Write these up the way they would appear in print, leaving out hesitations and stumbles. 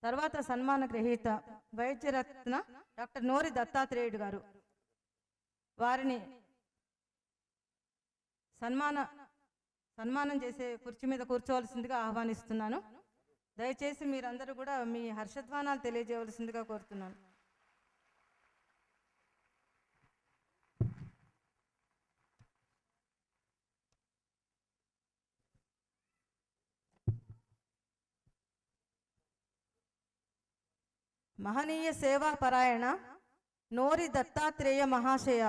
తర్వాత సన్మాన గ్రహీత వైద్యరత్న డాక్టర్ నోరి దత్తాత్రేయుడు గారు. వారిని సన్మానం చేసే కుర్చీ మీద కూర్చోవలసిందిగా ఆహ్వానిస్తున్నాను. దయచేసి మీరందరూ కూడా మీ హర్షధ్వానాలు తెలియజేయవలసిందిగా కోరుతున్నాను. మహనీయ సేవా పరాయణ నోరి దత్తాత్రేయ మహాశయ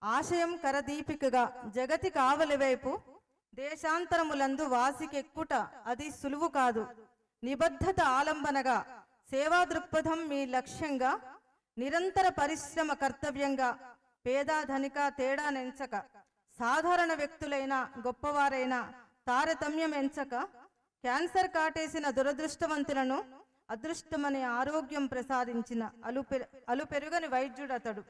ఆశయం కరదీపికగా జగతి కావలి వైపు దేశాంతరములందు వాసికెక్కుట అది సులువు కాదు. నిబద్ధత ఆలంబనగా సేవా దృక్పథం మీ లక్ష్యంగా నిరంతర పరిశ్రమ కర్తవ్యంగా పేద ధనిక తేడా నెంచక సాధారణ వ్యక్తులైన గొప్పవారైన తారతమ్యం ఎంచక క్యాన్సర్ కాటేసిన దురదృష్టవంతులను అదృష్టమనే ఆరోగ్యం ప్రసాదించిన అలుపెరుగని వైద్యుడతడు.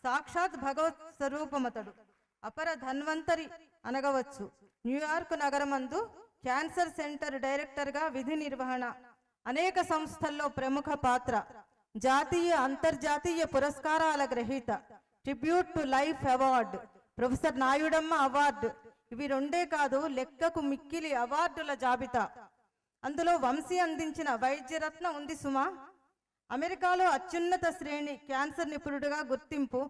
సాక్షాత్ భగవత్ స్వరూపమతడు. అపర ధన్వంతరి అనగవచ్చు. న్యూయార్క్ నగరమందు క్యాన్సర్ సెంటర్ డైరెక్టర్గా విధి నిర్వహణ, అనేక సంస్థల్లో ప్రముఖ పాత్ర, జాతీయ అంతర్జాతీయ పురస్కారాల గ్రహీత, tribute to life award, professor Nayudamma award. ఇవి రెండే కాదు, లెక్కకు మిక్కిలి అవార్డుల జాబితా. అందులో వంశీ అందించిన వైద్యరత్న ఉంది సుమా. అమెరికాలో అత్యున్నత శ్రేణి క్యాన్సర్ నిపుణుడిగా గుర్తింపు.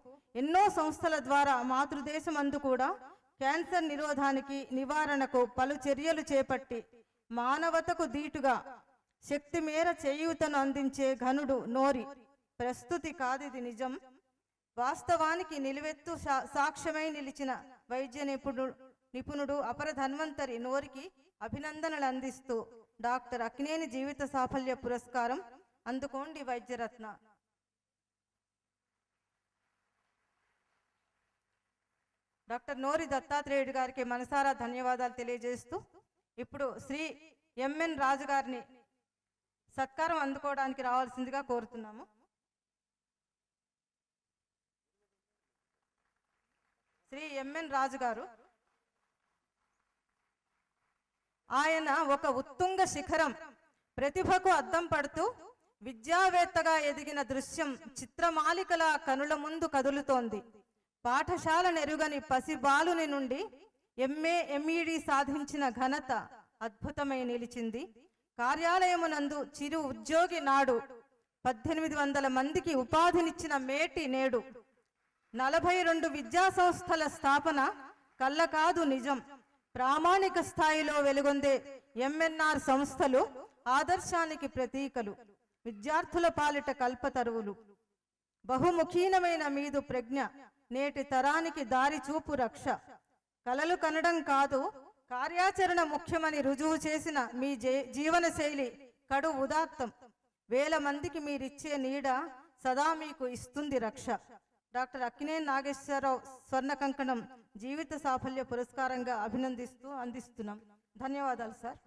ఎన్నో సంస్థల ద్వారా మాతృదేశం అందు కూడా క్యాన్సర్ నిరోధానికి నివారణకు పలు చర్యలు చేపట్టి మానవతకు దీటుగా శక్తి మేర చేయూతను అందించే ఘనుడు నోరి. ప్రస్తుతి కాదిది నిజం. వాస్తవానికి నిలువెత్తు సాక్ష్యమై నిలిచిన వైద్య నిపుణుడు అపర ధన్వంతరి నోరికి అభినందనలు అందిస్తూ డాక్టర్ అక్కినేని జీవిత సాఫల్య పురస్కారం అందుకోండి వైద్యరత్న. డాక్టర్ నోరి దత్తాత్రేయుడు గారికి మనసారా ధన్యవాదాలు తెలియజేస్తూ ఇప్పుడు శ్రీ ఎంఎన్ రాజు గారిని సత్కారం అందుకోవడానికి రావాల్సిందిగా కోరుతున్నాము. శ్రీ ఎంఎన్ రాజు గారు ఆయన ఒక ఉత్తుంగ శిఖరం, ప్రతిభకు అద్దం పడుతూ విద్యావేత్తగా ఎదిగిన దృశ్యం చిత్రమాలికల కనుల ముందు కదులుతోంది. పాఠశాల నెరుగని పసిబాలుని నుండి ఎంఏ ఎంఈడి సాధించిన ఘనత అద్భుతమై నిలిచింది. కార్యాలయమునందు చిరు ఉద్యోగి నాడు 1800 మందికి ఉపాధినిచ్చిన మేటి నేడు 42 విద్యా సంస్థల స్థాపన కళ్ళ కాదు నిజం. ప్రామాణిక స్థాయిలో వెలుగొందే ఎంఎన్ఆర్ సంస్థలు ఆదర్శానికి ప్రతీకలు, విద్యార్థుల పాలిట కల్పతరువులు. బహుముఖీనమైన మీదు ప్రజ్ఞ నేటి తరానికి దారి చూపు రక్ష. కలలు కనడం కాదు కార్యాచరణ ముఖ్యమని రుజువు చేసిన మీ జీవన శైలి కడు ఉదాత్తం. వేల మందికి మీరిచ్చే నీడ సదా మీకు ఇస్తుంది రక్ష. డాక్టర్ అక్కినేని నాగేశ్వరరావు స్వర్ణ కంకణం జీవిత సాఫల్య పురస్కారంగా అందిస్తున్నాం. ధన్యవాదాలు సార్.